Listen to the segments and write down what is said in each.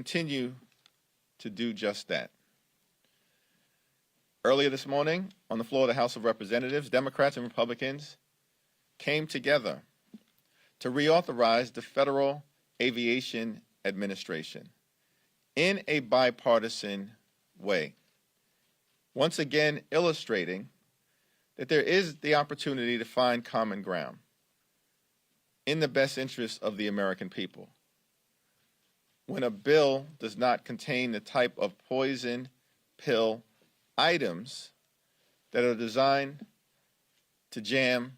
continue to do just that. Earlier this morning, on the floor of the House of Representatives, Democrats and Republicans came together to reauthorize the Federal Aviation Administration in a bipartisan way, once again illustrating that there is the opportunity to find common ground in the best interest of the American people. When a bill does not contain the type of poison pill items that are designed to jam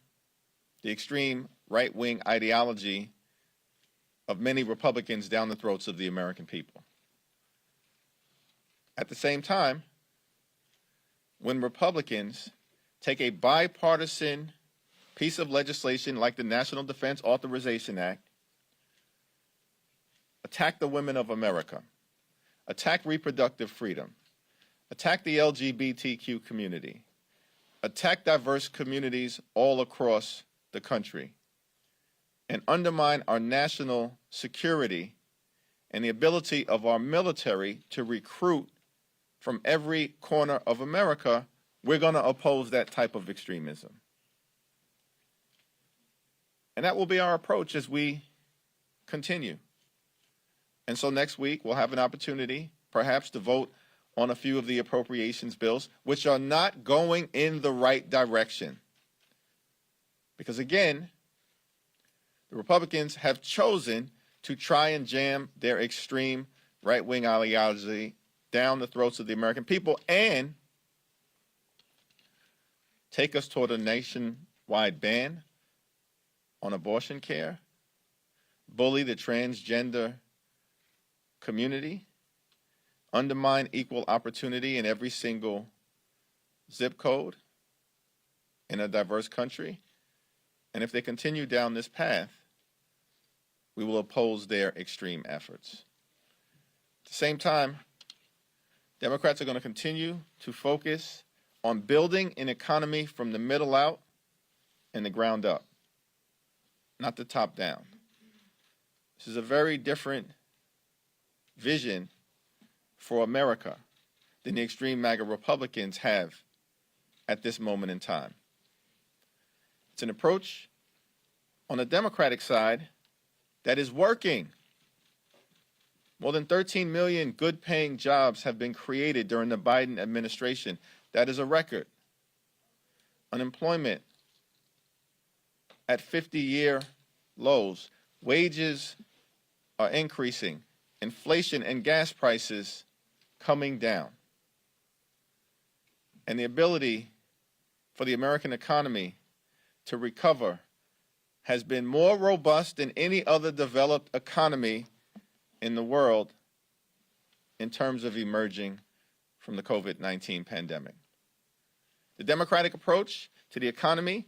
the extreme right-wing ideology of many Republicans down the throats of the American people. At the same time, when Republicans take a bipartisan piece of legislation like the National Defense Authorization Act, attack the women of America, attack reproductive freedom, attack the LGBTQ community, attack diverse communities all across the country, and undermine our national security and the ability of our military to recruit from every corner of America, we're going to oppose that type of extremism. And that will be our approach as we continue. And so next week, we'll have an opportunity, perhaps, to vote on a few of the appropriations bills, which are not going in the right direction. Because again, the Republicans have chosen to try and jam their extreme right-wing ideology down the throats of the American people and take us toward a nationwide ban on abortion care, bully the transgender community, undermine equal opportunity in every single zip code in a diverse country. And if they continue down this path, we will oppose their extreme efforts. At the same time, Democrats are going to continue to focus on building an economy from the middle out and the ground up, not the top down. This is a very different vision for America than the extreme MAGA Republicans have at this moment in time. It's an approach on the Democratic side that is working. More than 13 million good-paying jobs have been created during the Biden administration. That is a record. Unemployment at 50-year lows. Wages are increasing. Inflation and gas prices coming down. And the ability for the American economy to recover has been more robust than any other developed economy in the world in terms of emerging from the COVID-19 pandemic. The Democratic approach to the economy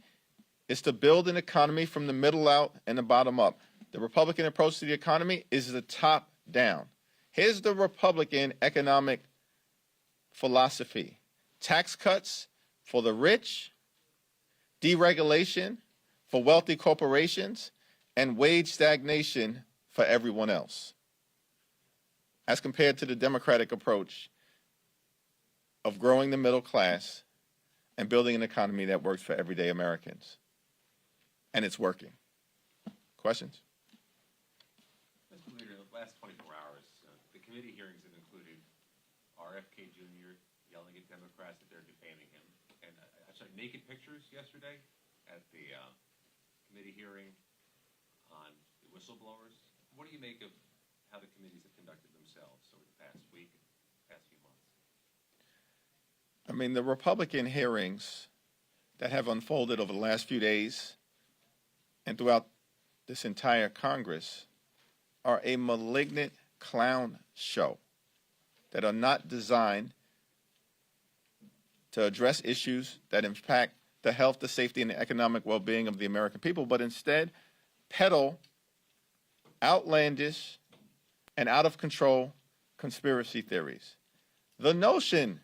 is to build an economy from the middle out and the bottom up. The Republican approach to the economy is the top down. Here's the Republican economic philosophy: tax cuts for the rich, deregulation for wealthy corporations, and wage stagnation for everyone else. As compared to the Democratic approach of growing the middle class and building an economy that works for everyday Americans. And it's working. Questions? Mr. Leader, in the last 24 hours, the committee hearings have included RFK Jr. yelling at Democrats that they're defaming him, and I saw naked pictures yesterday at the committee hearing on the whistleblowers. What do you make of how the committees have conducted themselves over the past week, past few months? I mean, the Republican hearings that have unfolded over the last few days and throughout this entire Congress are a malignant clown show that are not designed to address issues that impact the health, the safety, and the economic well-being of the American people, but instead peddle outlandish and out-of-control conspiracy theories. The notion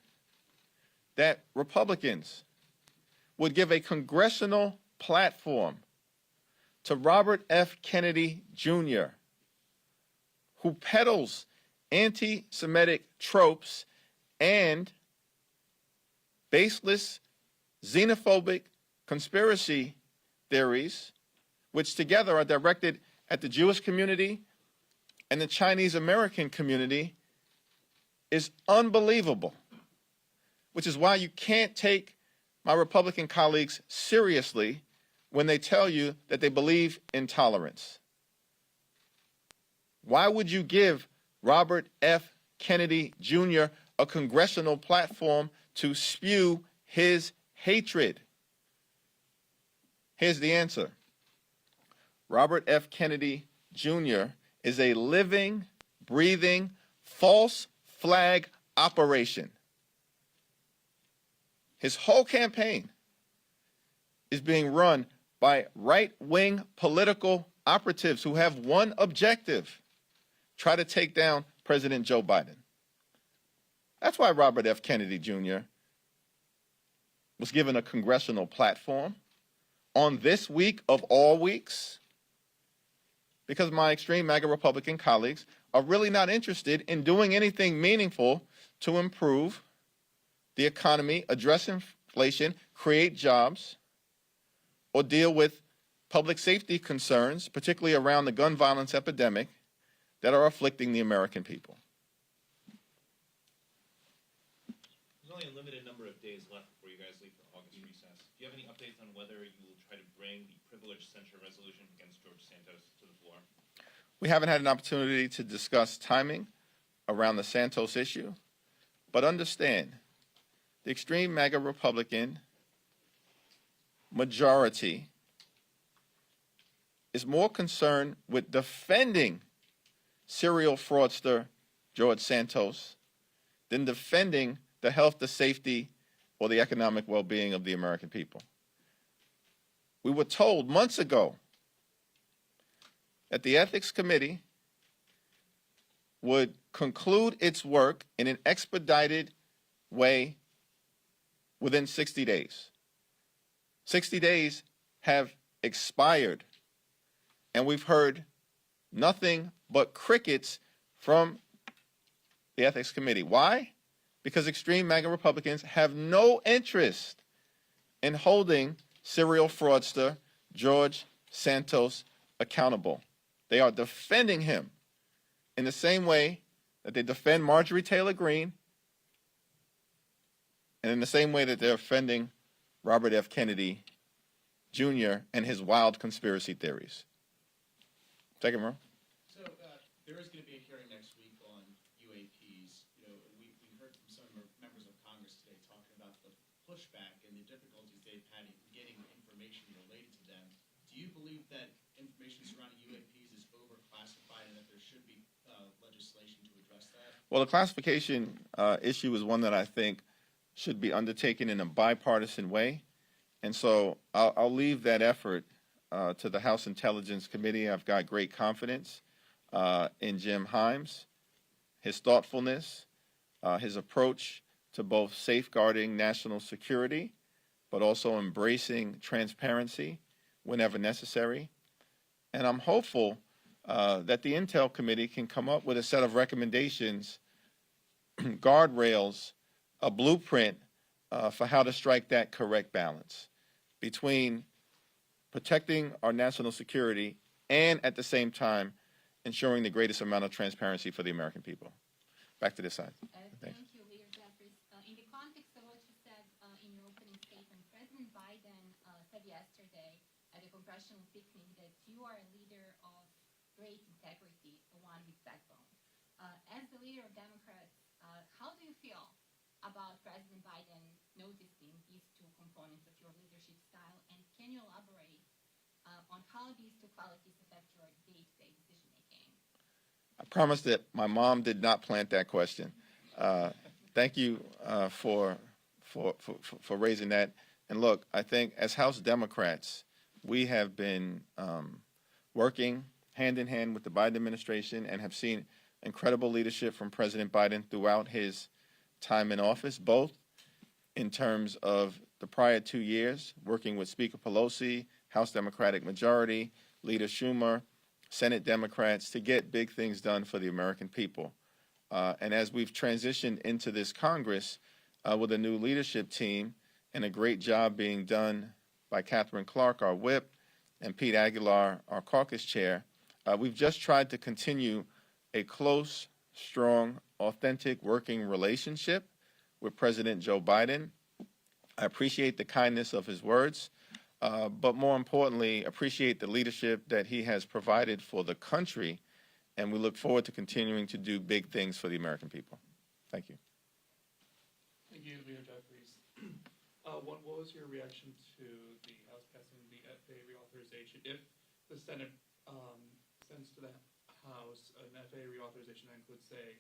that Republicans would give a congressional platform to Robert F. Kennedy Jr., who peddles anti-Semitic tropes and baseless xenophobic conspiracy theories, which together are directed at the Jewish community and the Chinese American community, is unbelievable, which is why you can't take my Republican colleagues seriously when they tell you that they believe in tolerance. Why would you give Robert F. Kennedy Jr. a congressional platform to spew his hatred? Here's the answer. Robert F. Kennedy Jr. is a living, breathing, false flag operation. His whole campaign is being run by right-wing political operatives who have one objective: try to take down President Joe Biden. That's why Robert F. Kennedy Jr. was given a congressional platform on this week of all weeks, because my extreme MAGA Republican colleagues are really not interested in doing anything meaningful to improve the economy, address inflation, create jobs, or deal with public safety concerns, particularly around the gun violence epidemic that are afflicting the American people. There's only a limited number of days left before you guys leave for August recess. Do you have any updates on whether you will try to bring the privileged censure resolution against George Santos to the floor? We haven't had an opportunity to discuss timing around the Santos issue, but understand the extreme MAGA Republican majority is more concerned with defending serial fraudster George Santos than defending the health, the safety, or the economic well-being of the American people. We were told months ago that the Ethics Committee would conclude its work in an expedited way within 60 days. 60 days have expired, and we've heard nothing but crickets from the Ethics Committee. Why? Because extreme MAGA Republicans have no interest in holding serial fraudster George Santos accountable. They are defending him in the same way that they defend Marjorie Taylor Greene, and in the same way that they're defending Robert F. Kennedy Jr. and his wild conspiracy theories. Second row. So there is going to be a hearing next week on UAPs. You know, we heard from some members of Congress today talking about the pushback and the difficulties they've had in getting information related to them. Do you believe that information surrounding UAPs is overclassified and that there should be legislation to address that? Well, the classification issue is one that I think should be undertaken in a bipartisan way. And so I'll leave that effort to the House Intelligence Committee. I've got great confidence in Jim Himes, his thoughtfulness, his approach to both safeguarding national security, but also embracing transparency whenever necessary. And I'm hopeful that the Intel Committee can come up with a set of recommendations, guardrails, a blueprint for how to strike that correct balance between protecting our national security and at the same time ensuring the greatest amount of transparency for the American people. Back to this side. Thank you, Leader Jeffries. In the context of what you said in your opening statement, President Biden said yesterday at a congressional picnic that you are a leader of great integrity, one with backbone. As the leader of Democrats, how do you feel about President Biden noticing these two components of your leadership style, and can you elaborate on how these two qualities affect your day-to-day decision-making? I promise that my mom did not plant that question. Thank you for raising that. And look, I think as House Democrats, we have been working hand in hand with the Biden administration and have seen incredible leadership from President Biden throughout his time in office, both in terms of the prior 2 years, working with Speaker Pelosi, House Democratic majority, Leader Schumer, Senate Democrats to get big things done for the American people. And as we've transitioned into this Congress with a new leadership team and a great job being done by Catherine Clark, our whip, and Pete Aguilar, our caucus chair, we've just tried to continue a close, strong, authentic working relationship with President Joe Biden. I appreciate the kindness of his words, but more importantly, appreciate the leadership that he has provided for the country, and we look forward to continuing to do big things for the American people. Thank you. Thank you, Leader Jeffries. What was your reaction to the House passing the FAA reauthorization? If the Senate sends to the House an FAA reauthorization that includes, say,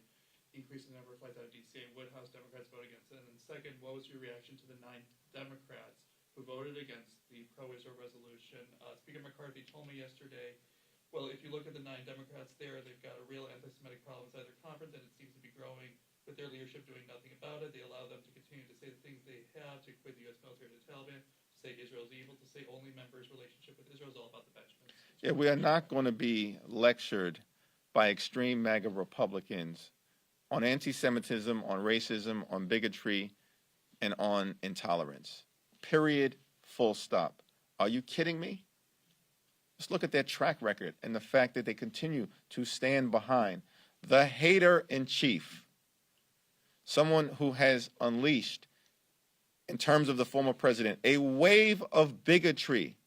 increasing the number of flights out of DCA, would House Democrats vote against it? And then second, what was your reaction to the 9 Democrats who voted against the pro-Israel resolution? Speaker McCarthy told me yesterday, well, if you look at the 9 Democrats there, they've got a real anti-Semitic problem inside their conference, and it seems to be growing with their leadership doing nothing about it. They allow them to continue to say the things they have, to equate the U.S. military to the Taliban, to say Israel's evil, to say only members' relationship with Israel is all about the Benjamins. Yeah, we are not going to be lectured by extreme MAGA Republicans on anti-Semitism, on racism, on bigotry, and on intolerance. Period. Full stop. Are you kidding me? Let's look at their track record and the fact that they continue to stand behind the hater-in-chief, someone who has unleashed, in terms of the former president, a wave of bigotry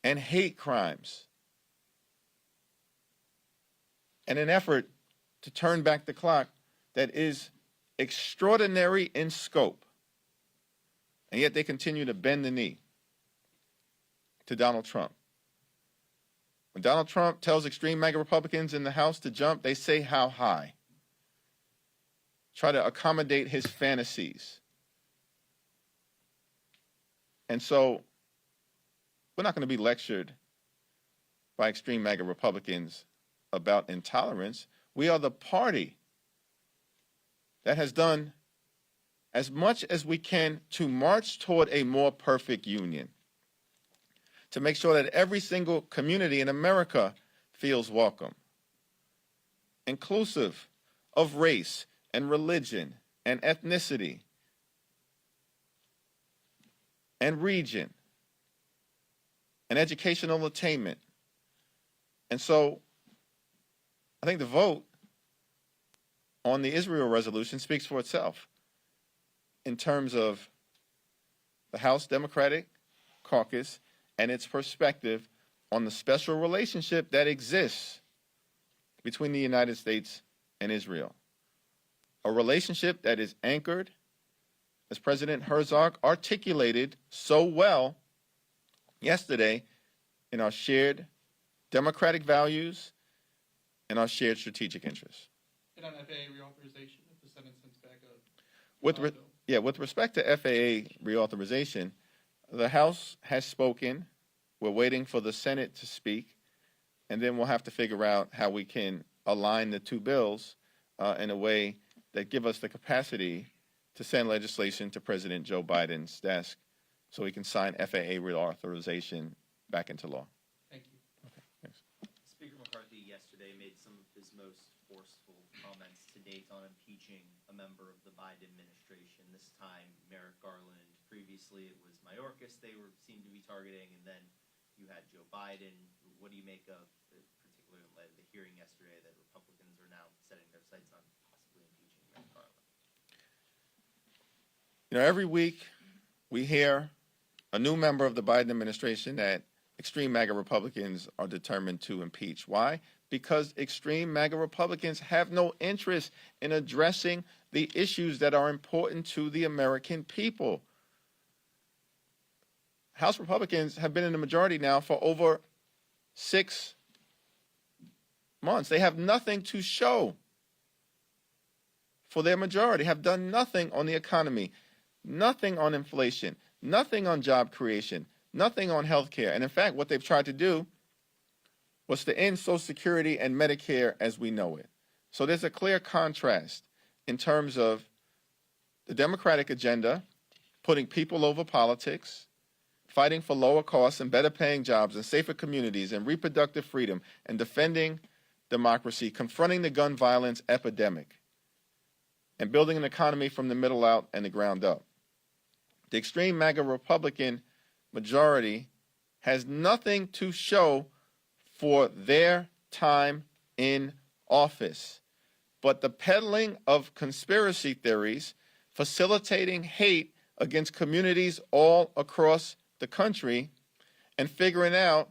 and hate crimes, and an effort to turn back the clock that is extraordinary in scope, and yet they continue to bend the knee to Donald Trump. When Donald Trump tells extreme MAGA Republicans in the House to jump, they say how high. Try to accommodate his fantasies. And so we're not going to be lectured by extreme MAGA Republicans about intolerance. We are the party that has done as much as we can to march toward a more perfect union, to make sure that every single community in America feels welcome, inclusive of race and religion and ethnicity and region and educational attainment. And so I think the vote on the Israel resolution speaks for itself in terms of the House Democratic Caucus and its perspective on the special relationship that exists between the United States and Israel. A relationship that is anchored, as President Herzog articulated so well yesterday, in our shared democratic values and our shared strategic interests. And on FAA reauthorization, if the Senate sends back a with respect to FAA reauthorization, the House has spoken. We're waiting for the Senate to speak, and then we'll have to figure out how we can align the two bills in a way that give us the capacity to send legislation to President Joe Biden's desk so he can sign FAA reauthorization back into law. Thank you. Okay, thanks. Speaker McCarthy yesterday made some of his most forceful comments to date on impeaching a member of the Biden administration. This time, Merrick Garland. Previously, it was Mayorkas they seemed to be targeting, and then you had Joe Biden. What do you make of, particularly in light of the hearing yesterday, that Republicans are now setting their sights on possibly impeaching Merrick Garland? You know, every week we hear a new member of the Biden administration that extreme MAGA Republicans are determined to impeach. Why? Because extreme MAGA Republicans have no interest in addressing the issues that are important to the American people. House Republicans have been in the majority now for over 6 months. They have nothing to show for their majority, have done nothing on the economy, nothing on inflation, nothing on job creation, nothing on health care. And in fact, what they've tried to do was to end Social Security and Medicare as we know it. So there's a clear contrast in terms of the Democratic agenda, putting people over politics, fighting for lower costs and better paying jobs and safer communities and reproductive freedom and defending democracy, confronting the gun violence epidemic. and building an economy from the middle out and the ground up. The extreme MAGA Republican majority has nothing to show for their time in office but the peddling of conspiracy theories, facilitating hate against communities all across the country, and figuring out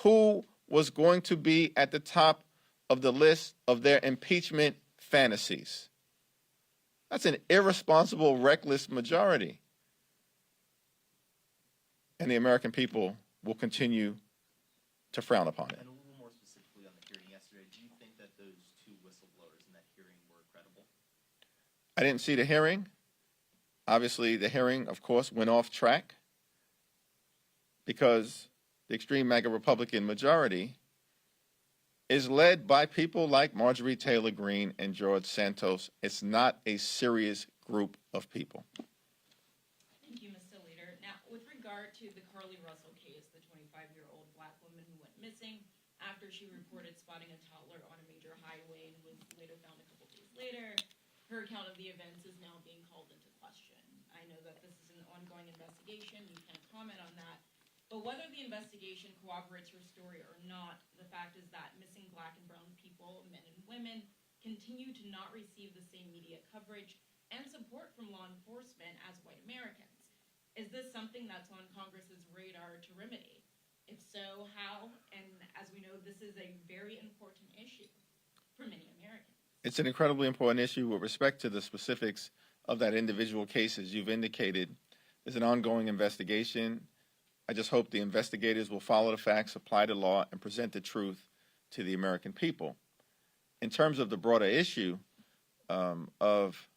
who was going to be at the top of the list of their impeachment fantasies. That's an irresponsible, reckless majority. And the American people will continue to frown upon it. And a little more specifically on the hearing yesterday, do you think that those two whistleblowers in that hearing were credible? I didn't see the hearing. Obviously, the hearing, of course, went off track because the extreme MAGA Republican majority is led by people like Marjorie Taylor Greene and George Santos. It's not a serious group of people. Thank you, Mr. Leader. Now, with regard to the Carly Russell case, the 25-year-old black woman who went missing after she reported spotting a toddler on a major highway and was later found a couple days later, her account of the events is now being called into question. I know that this is an ongoing investigation. You can't comment on that. But whether the investigation corroborates her story or not, the fact is that missing black and brown people, men and women, continue to not receive the same media coverage and support from law enforcement as white Americans. Is this something that's on Congress's radar to remedy? If so, how? And as we know, this is a very important issue for many Americans. It's an incredibly important issue with respect to the specifics of that individual case. As you've indicated, there's an ongoing investigation. I just hope the investigators will follow the facts, apply the law, and present the truth to the American people. In terms of the broader issue of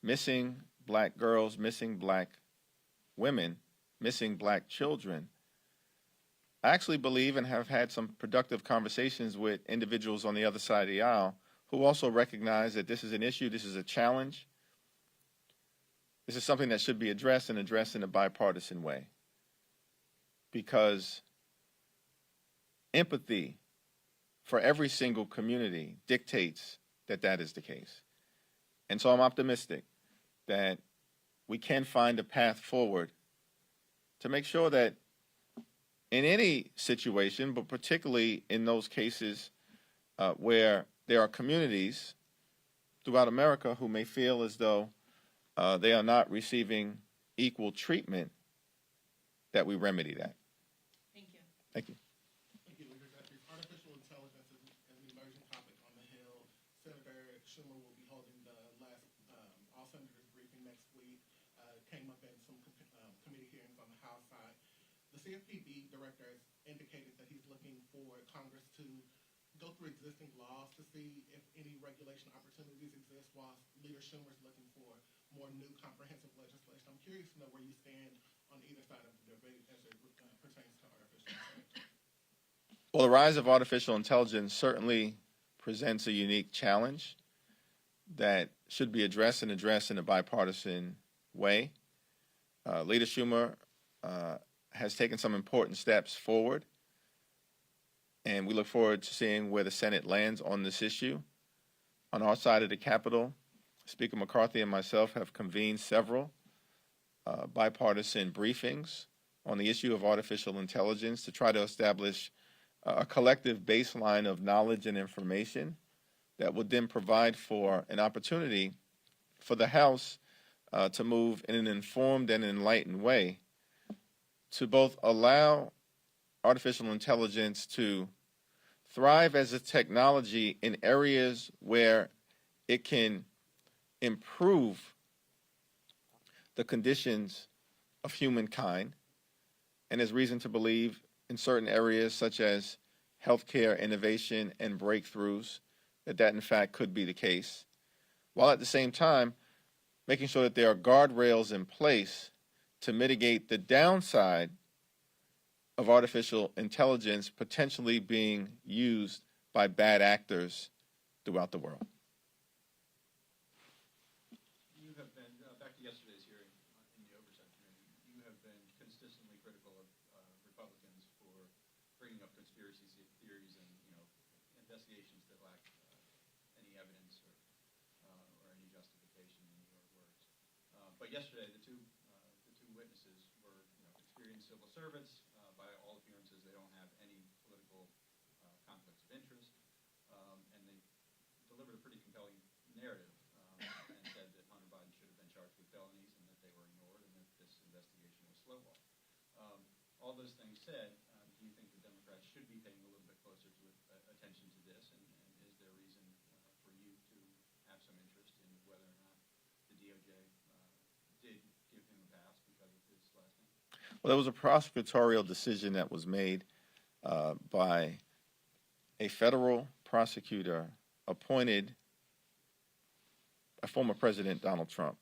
missing black girls, missing black women, missing black children, I actually believe and have had some productive conversations with individuals on the other side of the aisle who also recognize that this is an issue, this is a challenge. This is something that should be addressed and addressed in a bipartisan way. Because empathy for every single community dictates that that is the case. And so I'm optimistic that we can find a path forward to make sure that in any situation, but particularly in those cases where there are communities throughout America who may feel as though they are not receiving equal treatment, that we remedy that. Thank you. Thank you. Thank you, Leader Jeffries. Artificial intelligence is an emerging topic on the Hill. Senator Schumer will be holding the last all senators briefing next week. Came up in some committee hearings on the House side. The CFPB director has indicated that he's looking for Congress to go through existing laws to see if any regulation opportunities exist, while Leader Schumer is looking for more new comprehensive legislation. I'm curious to know where you stand on either side of the debate as it pertains to artificial intelligence. Well, the rise of artificial intelligence certainly presents a unique challenge that should be addressed and addressed in a bipartisan way. Leader Schumer has taken some important steps forward, and we look forward to seeing where the Senate lands on this issue. On our side of the Capitol, Speaker McCarthy and myself have convened several bipartisan briefings on the issue of artificial intelligence to try to establish a collective baseline of knowledge and information that would then provide for an opportunity for the House to move in an informed and enlightened way to both allow artificial intelligence to thrive as a technology in areas where it can improve the conditions of humankind, and there's reason to believe in certain areas such as healthcare innovation and breakthroughs that in fact could be the case, while at the same time making sure that there are guardrails in place to mitigate the downside of artificial intelligence potentially being used by bad actors throughout the world. You have been, back to yesterday's hearing in the Oversight Committee, you have been consistently critical of Republicans for bringing up conspiracy theories and, investigations that lack any evidence or any yesterday, the two witnesses were experienced civil servants. By all appearances, they don't have any political conflicts of interest, and they delivered a pretty compelling narrative and said that Hunter Biden should have been charged with felonies and that they were ignored and that this investigation was slowballed. All those things said, do you think the Democrats should be paying a little bit closer to attention to this, and is there reason for you to have some interest in whether or not the DOJ did give him a pass because of his last name? Well, there was a prosecutorial decision that was made by a federal prosecutor appointed by former President Donald Trump,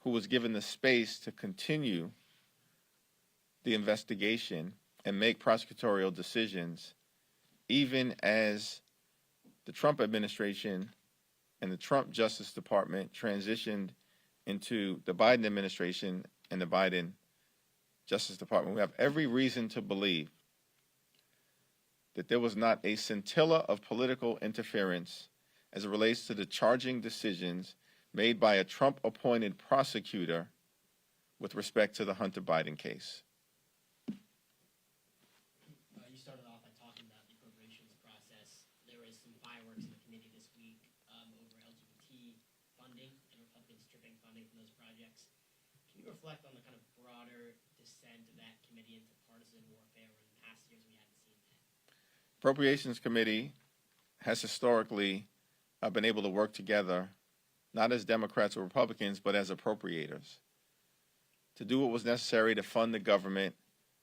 who was given the space to continue the investigation and make prosecutorial decisions, even as the Trump administration and the Trump Justice Department transitioned into the Biden administration and the Biden Justice Department. We have every reason to believe that there was not a scintilla of political interference as it relates to the charging decisions made by a Trump-appointed prosecutor with respect to the Hunter Biden case. You started off by talking about the appropriations process. There was some fireworks in the committee this week over LGBT funding and Republicans stripping funding from those projects. Can you reflect on the kind of broader descent of that committee into partisan warfare, where in the past years we haven't seen that? Appropriations Committee has historically been able to work together, not as Democrats or Republicans, but as appropriators, to do what was necessary to fund the government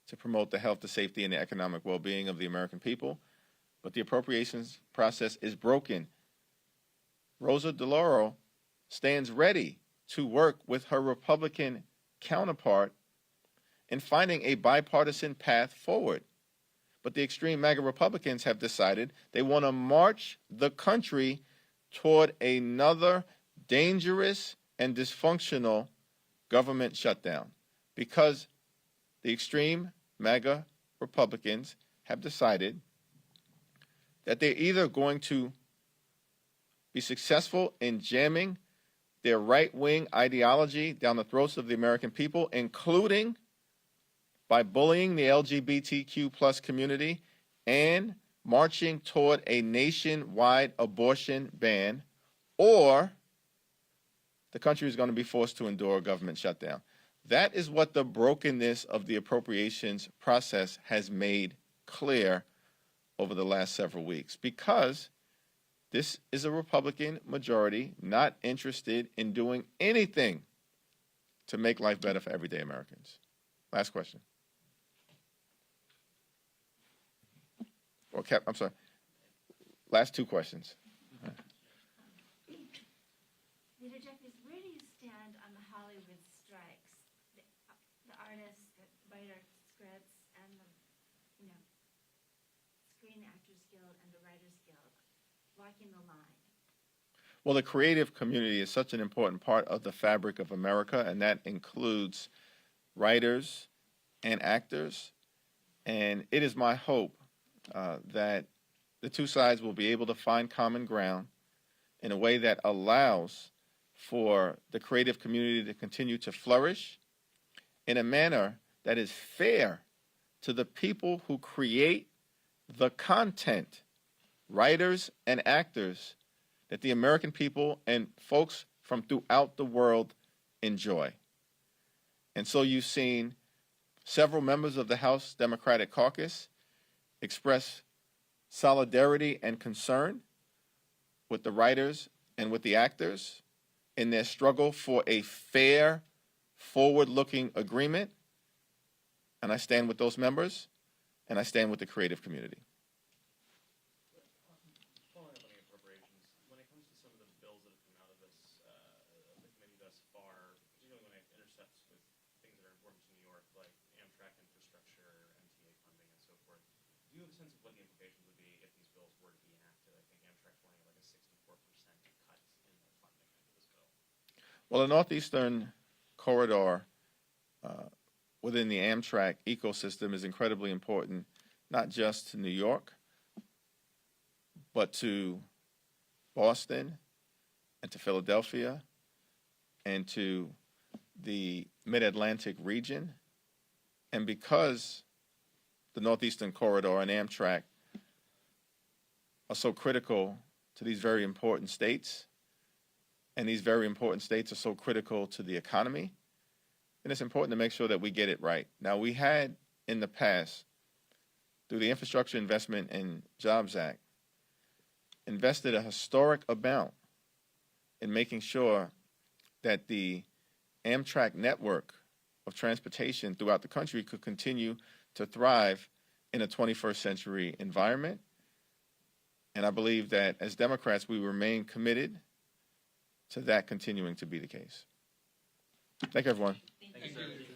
to promote the health, the safety, and the economic well-being of the American people. But the appropriations process is broken. Rosa DeLauro stands ready to work with her Republican counterpart in finding a bipartisan path forward. But the extreme MAGA Republicans have decided they want to march the country toward another dangerous and dysfunctional government shutdown, because the extreme MAGA Republicans have decided that they're either going to be successful in jamming their right-wing ideology down the throats of the American people, including by bullying the LGBTQ plus community and marching toward a nationwide abortion ban, or the country is going to be forced to endure a government shutdown. That is what the brokenness of the appropriations process has made clear over the last several weeks, because this is a Republican majority not interested in doing anything to make life better for everyday Americans. Last question. Or I'm sorry. Last two questions. Leader Jeffries, where do you stand on the Hollywood strikes? The artists, the writer scripts, and the Screen Actors Guild and the Writers Guild walking the line. Well, the creative community is such an important part of the fabric of America, and that includes writers and actors. And it is my hope that the two sides will be able to find common ground in a way that allows for the creative community to continue to flourish in a manner that is fair to the people who create the content, writers and actors, that the American people and folks from throughout the world enjoy. And so you've seen several members of the House Democratic Caucus express solidarity and concern with the writers and with the actors in their struggle for a fair, forward-looking agreement. And I stand with those members, and I stand with the creative community. Following up on the appropriations, when it comes to some of the bills that have come out of this, the committee thus far, particularly when it intersects with things that are important to New York, like Amtrak infrastructure, MTA funding, and so forth, do you have a sense of what the implications would be if these bills were to be enacted? I think Amtrak's running like a 64% cut in their funding under this bill. Well, the Northeastern Corridor within the Amtrak ecosystem is incredibly important, not just to New York, but to Boston and to Philadelphia and to the Mid-Atlantic region, and because the Northeastern Corridor and Amtrak are so critical to these very important states, and these very important states are so critical to the economy, then it's important to make sure that we get it right. Now, we had in the past, through the Infrastructure Investment and Jobs Act, invested a historic amount in making sure that the Amtrak network of transportation throughout the country could continue to thrive in a 21st century environment. And I believe that as Democrats, we remain committed to that continuing to be the case. Thank you, everyone. Thank you.